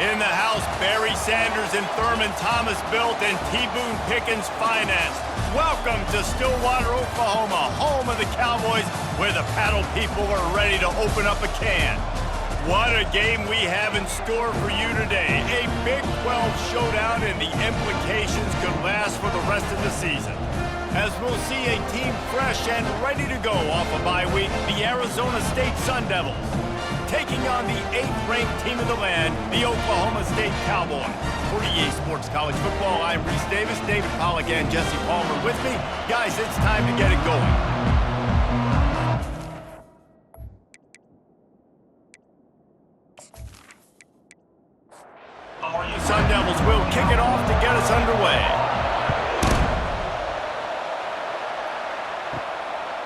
In the house, Barry Sanders and Thurman Thomas built and T. Boone Pickens financed. Welcome to Stillwater, Oklahoma, home of the Cowboys, where the paddle people are ready to open up a can. What a game we have in store for you today. A Big 12 showdown, and the implications could last for the rest of the season. As we'll see a team fresh and ready to go off a bye week, the Arizona State Sun Devils, taking on the 8th-ranked team of the land, the Oklahoma State Cowboys. For EA Sports College Football, I'm Reese Davis, David Pollack, and Jesse Palmer with me. Guys, it's time to get it going. Our Sun Devils will kick it off to get us underway.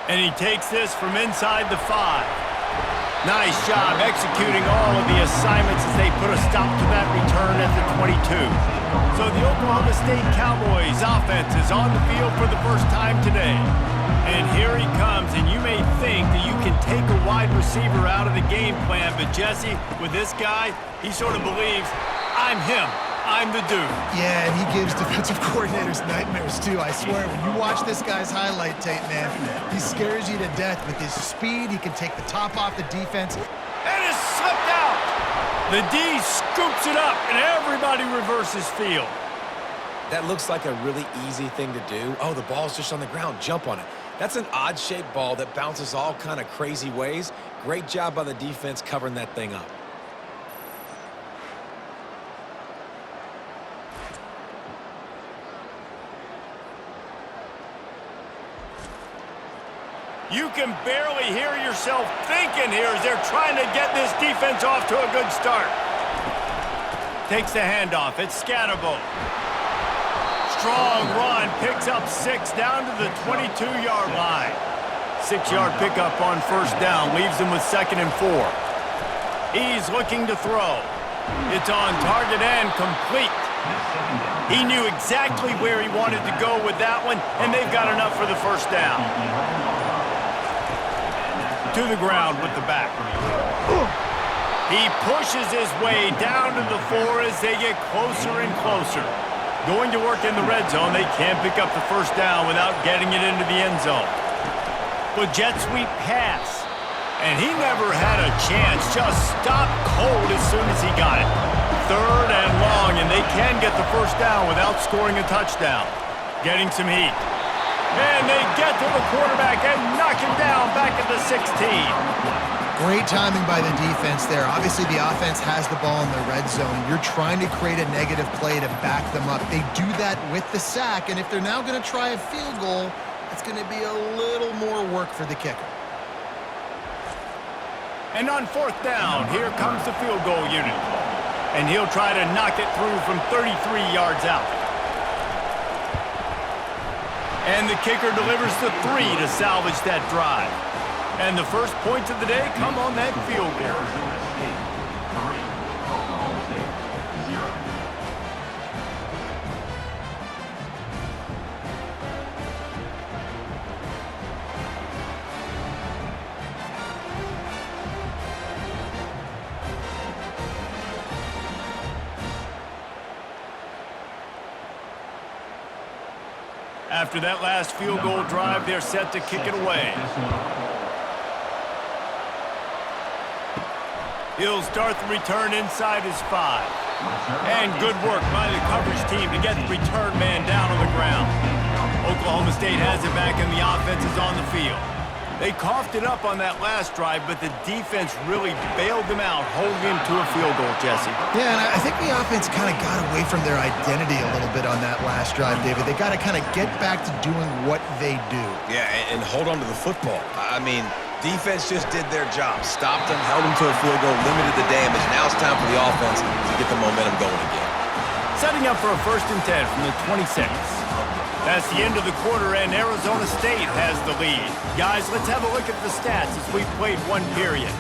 And he takes this from inside the 5. Nice job executing all of the assignments as they put a stop to that return at the 22. So the Oklahoma State Cowboys offense is on the field for the first time today. And here he comes, and you may think that you can take a wide receiver out of the game plan, but Jesse, with this guy, he sort of believes, I'm him. I'm the dude. Yeah, and he gives defensive coordinators nightmares, too. I swear, when you watch this guy's highlight tape, man, he scares you to death with his speed. He can take the top off the defense. And it's slipped out. The D scoops it up, and everybody reverses field. That looks like a really easy thing to do. Oh, the ball's just on the ground. Jump on it. That's an odd-shaped ball that bounces all kind of crazy ways. Great job by the defense covering that thing up. You can barely hear yourself thinking here as they're trying to get this defense off to a good start. Takes the handoff. It's Scatterbo. Strong run. Picks up 6 down to the 22-yard line. 6-yard pickup on first down. Leaves him with 2nd and 4. He's looking to throw. It's on target and complete. He knew exactly where he wanted to go with that one, and they've got enough for the first down. To the ground with the back. He pushes his way down to the 4 as they get closer and closer. Going to work in the red zone, they can't pick up the first down without getting it into the end zone. But jet sweep pass. And he never had a chance, just stopped cold as soon as he got it. 3rd and long, and they can get the first down without scoring a touchdown. Getting some heat. And they get to the quarterback and knock him down back at the 16. Great timing by the defense there. Obviously, the offense has the ball in the red zone. You're trying to create a negative play to back them up. They do that with the sack, and if they're now going to try a field goal, it's going to be a little more work for the kicker. And on 4th down, here comes the field goal unit. And he'll try to knock it through from 33 yards out. And the kicker delivers the 3 to salvage that drive. And the first points of the day come on that field goal. After that last field goal drive, they're set to kick it away. He'll start the return inside his 5. And good work by the coverage team to get the return man down on the ground. Oklahoma State has it back and the offense is on the field. They coughed it up on that last drive, but the defense really bailed them out, holding him to a field goal, Jesse. Yeah, and I think the offense kind of got away from their identity a little bit on that last drive, David. They got to kind of get back to doing what they do. Yeah, and hold on to the football. I mean, defense just did their job. Stopped them, held them to a field goal, limited the damage. Now it's time for the offense to get the momentum going again. Setting up for a 1st and 10 from the 26. That's the end of the quarter, and Arizona State has the lead. Guys, let's have a look at the stats as we've played 1 period.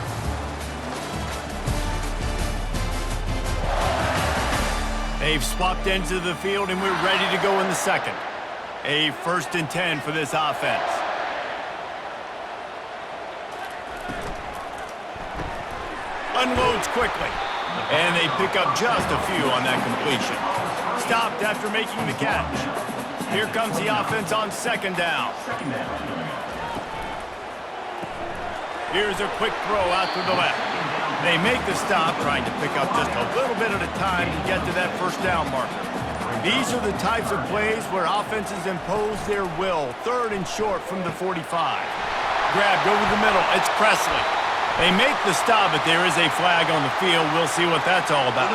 They've swapped into the field, and we're ready to go in the 2nd. A 1st and 10 for this offense. Unloads quickly. And they pick up just a few on that completion. Stopped after making the catch. Here comes the offense on second down. Here's a quick throw out to the left. They make the stop, trying to pick up just a little bit at a time to get to that first down marker. These are the types of plays where offenses impose their will. Third and short from the 45. Grabbed over the middle. It's Presley. They make the stop, but there is a flag on the field. We'll see what that's all about.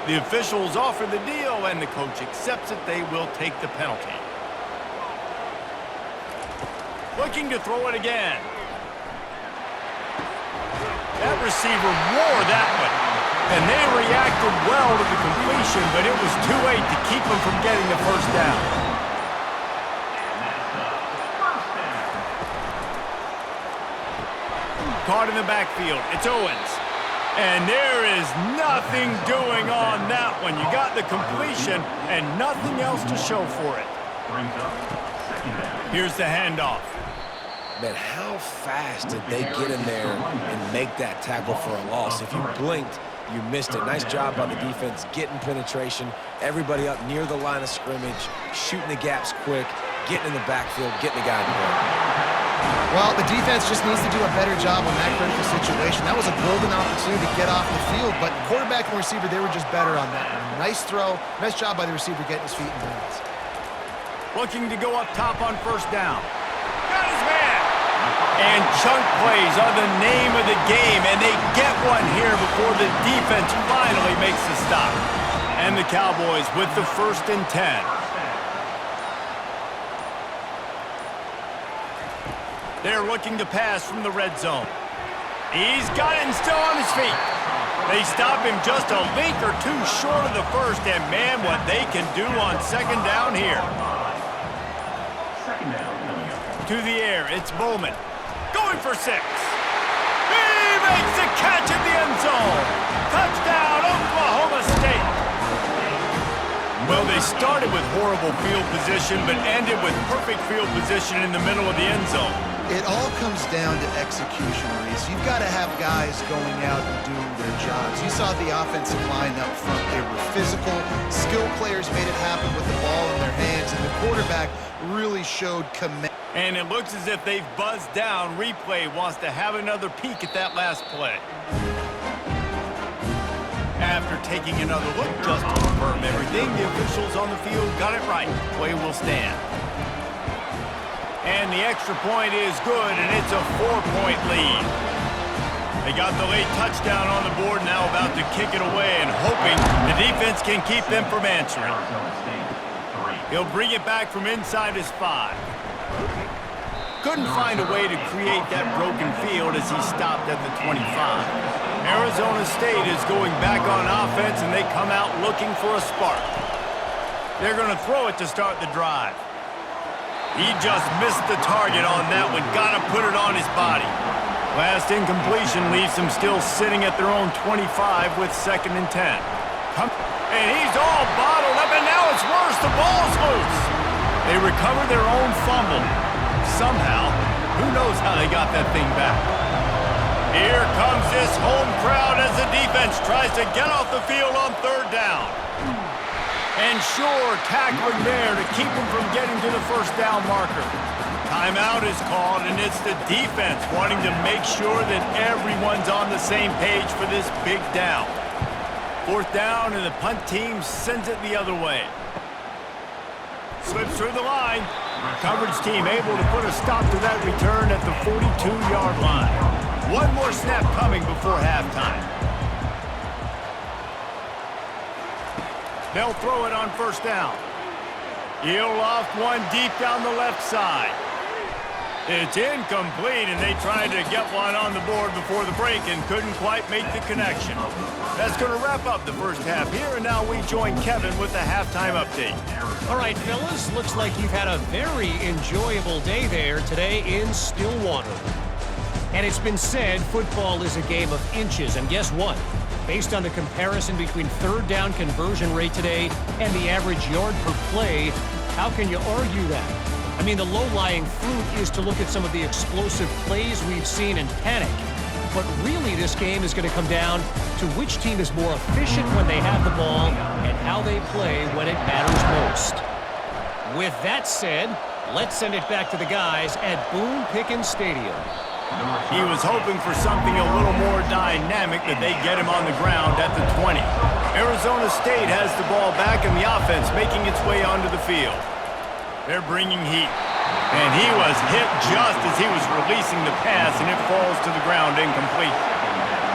The officials offer the deal, and the coach accepts it. They will take the penalty. Looking to throw it again. That receiver wore that one. And they reacted well to the completion, but it was too late to keep them from getting the first down. Caught in the backfield. It's Owens. And there is nothing doing on that one. You got the completion and nothing else to show for it. Here's the handoff. Man, how fast did they get in there and make that tackle for a loss? If you blinked, you missed it. Nice job by the defense getting penetration. Everybody up near the line of scrimmage, shooting the gaps quick, getting in the backfield, getting the guy in the ball. Well, the defense just needs to do a better job on that critical situation. That was a golden opportunity to get off the field, but quarterback and receiver, they were just better on that one. Nice throw. Nice job by the receiver getting his feet in bounds. Looking to go up top on first down. Got his man! And chunk plays are the name of the game, and they get one here before the defense finally makes the stop. And the Cowboys with the 1st and 10. They're looking to pass from the red zone. He's got it and still on his feet. They stop him just a link or two short of the first, and man, what they can do on second down here. To the air, it's Bowman. Going for 6. He makes the catch in the end zone. Touchdown, Oklahoma State. Well, they started with horrible field position, but ended with perfect field position in the middle of the end zone. It all comes down to execution, Reese. You've got to have guys going out and doing their jobs. You saw the offensive line up front. They were physical. Skill players made it happen with the ball in their hands, and the quarterback really showed command. And it looks as if they've buzzed down. Replay wants to have another peek at that last play. After taking another look just to confirm everything, the officials on the field got it right. Play will stand. And the extra point is good, and it's a 4-point lead. They got the late touchdown on the board, now about to kick it away and hoping the defense can keep them from answering. He'll bring it back from inside his 5. Couldn't find a way to create that broken field as he stopped at the 25. Arizona State is going back on offense, and they come out looking for a spark. They're going to throw it to start the drive. He just missed the target on that one. Got to put it on his body. Last incompletion leaves them still sitting at their own 25 with 2nd and 10. And he's all bottled up, and now it's worse. The ball's loose. They recover their own fumble. Somehow, who knows how they got that thing back. Here comes this home crowd as the defense tries to get off the field on 3rd down. And sure, tackling there to keep them from getting to the first down marker. Timeout is called, and it's the defense wanting to make sure that everyone's on the same page for this big down. 4th down, and the punt team sends it the other way. Slips through the line. Coverage team able to put a stop to that return at the 42-yard line. One more snap coming before halftime. They'll throw it on 1st down. He'll loft one deep down the left side. It's incomplete, and they tried to get one on the board before the break and couldn't quite make the connection. That's going to wrap up the first half here, and now we join Kevin with the halftime update. All right, fellas, looks like you've had a very enjoyable day there today in Stillwater. And it's been said football is a game of inches, and guess what? Based on the comparison between 3rd down conversion rate today and the average yard per play, how can you argue that? I mean, the low-lying fruit is to look at some of the explosive plays we've seen and panic. But really, this game is going to come down to which team is more efficient when they have the ball and how they play when it matters most. With that said, let's send it back to the guys at Boone Pickens Stadium. He was hoping for something a little more dynamic, that they get him on the ground at the 20. Arizona State has the ball back in the offense, making its way onto the field. They're bringing heat. And he was hit just as he was releasing the pass, and it falls to the ground incomplete.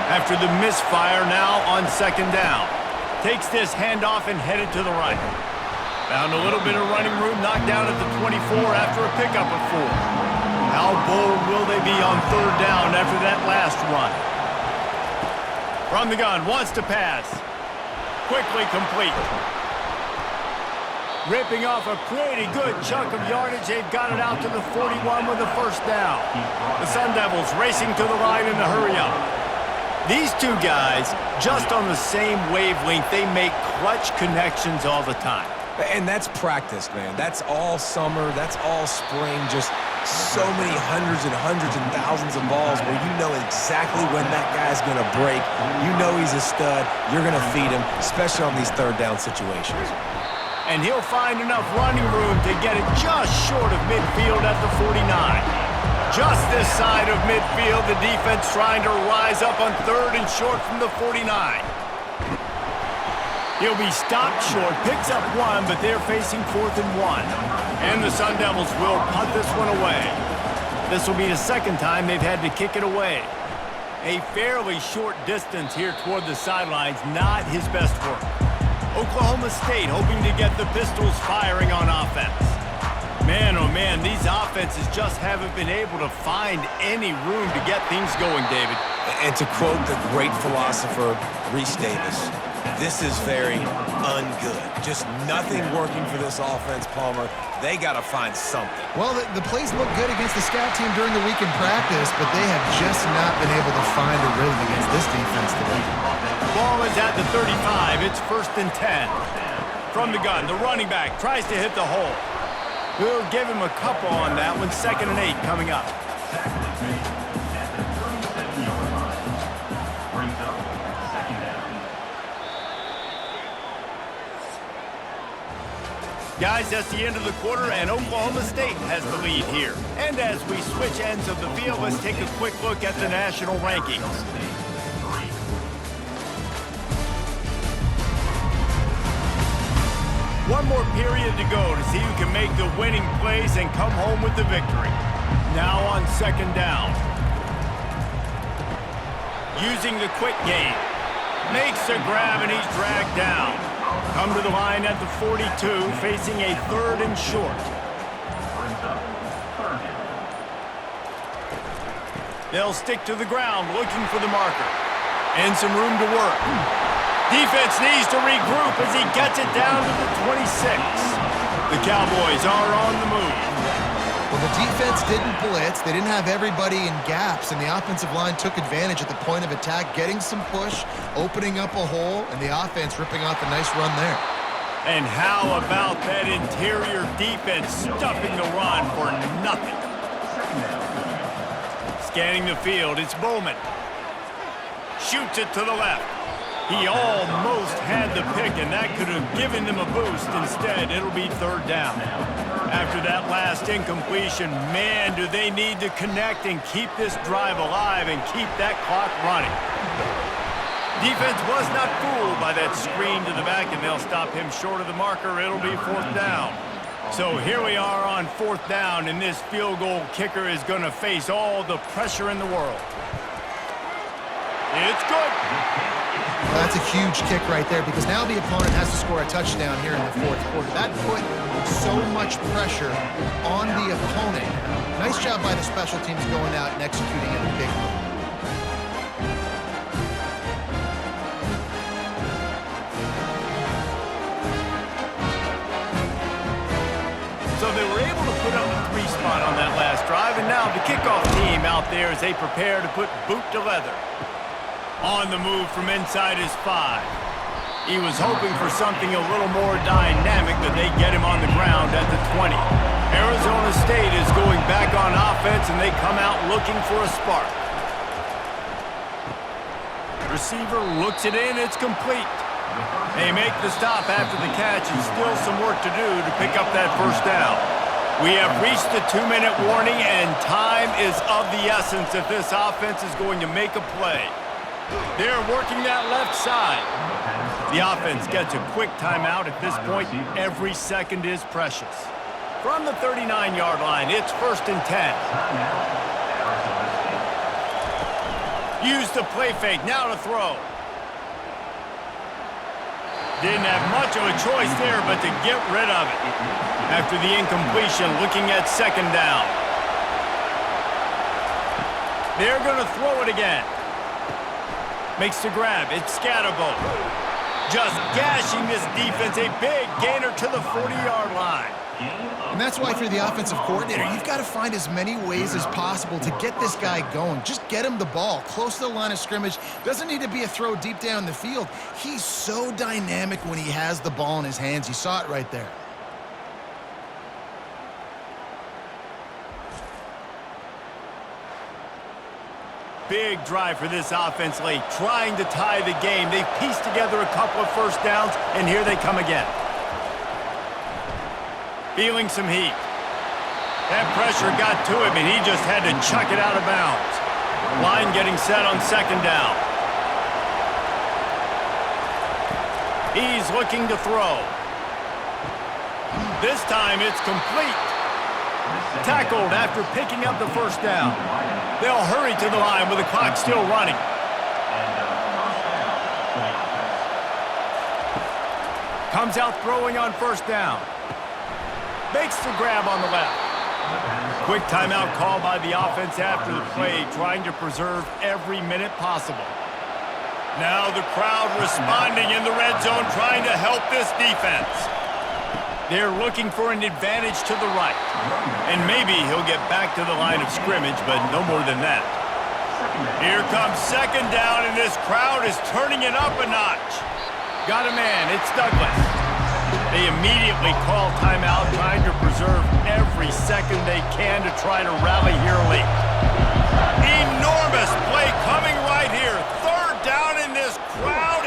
After the misfire, now on second down. Takes this handoff and headed to the right. Found a little bit of running room, knocked down at the 24 after a pickup of 4. How bold will they be on third down after that last run? From the gun, wants to pass. Quickly complete. Ripping off a pretty good chunk of yardage. They've got it out to the 41 with a first down. The Sun Devils racing to the line in the hurry up. These two guys, just on the same wavelength, they make clutch connections all the time. And that's practice, man. That's all summer. That's all spring. Just so many hundreds and thousands of balls where you know exactly when that guy's going to break. You know he's a stud. You're going to feed him, especially on these third down situations. And he'll find enough running room to get it just short of midfield at the 49. Just this side of midfield, the defense trying to rise up on third and short from the 49. He'll be stopped short, picks up 1, but they're facing 4th and 1. And the Sun Devils will punt this one away. This will be the second time they've had to kick it away. A fairly short distance here toward the sidelines, not his best work. Oklahoma State hoping to get the Pistols firing on offense. Man, oh man, these offenses just haven't been able to find any room to get things going, David. And to quote the great philosopher, Reese Davis, this is very ungood. Just nothing working for this offense, Palmer. They got to find something. Well, the plays look good against the scout team during the week in practice, but they have just not been able to find a rhythm against this defense today. Ball is at the 35. It's 1st and 10. From the gun, the running back tries to hit the hole. We'll give him a couple on that one. 2nd and 8 coming up. Guys, that's the end of the quarter, and Oklahoma State has the lead here. And as we switch ends of the field, let's take a quick look at the national rankings. One more period to go to see who can make the winning plays and come home with the victory. Now on second down. Using the quick game. Makes a grab and he's dragged down. Come to the line at the 42, facing a 3rd and short. They'll stick to the ground looking for the marker. And some room to work. Defense needs to regroup as he gets it down to the 26. The Cowboys are on the move. Well, the defense didn't blitz. They didn't have everybody in gaps, and the offensive line took advantage at the point of attack, getting some push, opening up a hole, and the offense ripping off a nice run there. And how about that interior defense stuffing the run for nothing? Scanning the field, it's Bowman. Shoots it to the left. He almost had the pick, and that could have given them a boost. Instead, it'll be 3rd down. After that last incompletion, man, do they need to connect and keep this drive alive and keep that clock running. Defense was not fooled by that screen to the back, and they'll stop him short of the marker. It'll be 4th down. So here we are on 4th down, and this field goal kicker is going to face all the pressure in the world. It's good. Well, that's a huge kick right there because now the opponent has to score a touchdown here in the 4th quarter. That put so much pressure on the opponent. Nice job by the special teams going out and executing in a big way. So they were able to put up a 3 spot on that last drive, and now the kickoff team out there as they prepare to put boot to leather. On the move from inside his 5. He was hoping for something a little more dynamic, but they get him on the ground at the 20. Arizona State is going back on offense, and they come out looking for a spark. Receiver looks it in. It's complete. They make the stop after the catch, and still some work to do to pick up that first down. We have reached the 2-minute warning, and time is of the essence if this offense is going to make a play. They're working that left side. The offense gets a quick timeout at this point. Every second is precious. From the 39-yard line, it's 1st and 10. Use the play fake, now to throw. Didn't have much of a choice there, but to get rid of it. After the incompletion, looking at 2nd down. They're going to throw it again. Makes the grab. It's Scatterbo. Just gashing this defense. A big gainer to the 40-yard line. And that's why, if you're the offensive coordinator, you've got to find as many ways as possible to get this guy going. Just get him the ball close to the line of scrimmage. Doesn't need to be a throw deep down the field. He's so dynamic when he has the ball in his hands. You saw it right there. Big drive for this offense late, trying to tie the game. They've pieced together a couple of first downs, and here they come again. Feeling some heat. That pressure got to him, and he just had to chuck it out of bounds. Line getting set on 2nd down. He's looking to throw. This time it's complete. Tackled after picking up the first down. They'll hurry to the line with the clock still running. Comes out throwing on 1st down. Makes the grab on the left. Quick timeout call by the offense after the play, trying to preserve every minute possible. Now the crowd responding in the red zone, trying to help this defense. They're looking for an advantage to the right. And maybe he'll get back to the line of scrimmage, but no more than that. Here comes 2nd down, and this crowd is turning it up a notch. Got a man, it's Douglas. They immediately call timeout, trying to preserve every second they can to try to rally here late. Enormous play coming right here. 3rd down in this crowd.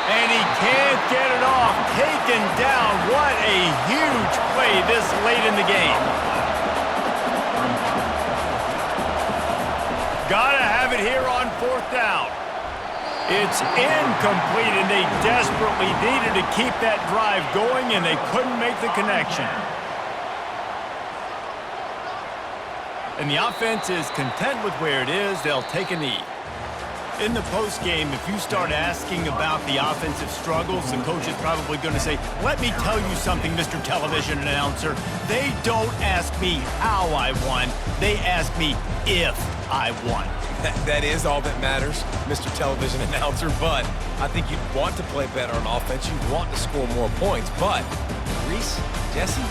And he can't get it off. Taken down. What a huge play this late in the game. Gotta have it here on 4th down. It's incomplete, and they desperately needed to keep that drive going, and they couldn't make the connection. And the offense is content with where it is. They'll take a knee. In the postgame, if you start asking about the offensive struggles, the coach is probably going to say, let me tell you something, Mr. Television Announcer. They don't ask me how I won. They ask me if I won. That is all that matters, Mr. Television Announcer, but I think you'd want to play better on offense. You'd want to score more points, but Reese, Jesse,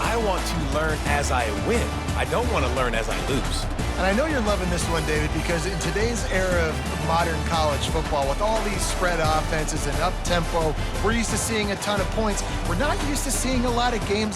I want to learn as I win. I don't want to learn as I lose. And I know you're loving this one, David, because in today's era of modern college football, with all these spread offenses and up-tempo, we're used to seeing a ton of points. We're not used to seeing a lot of games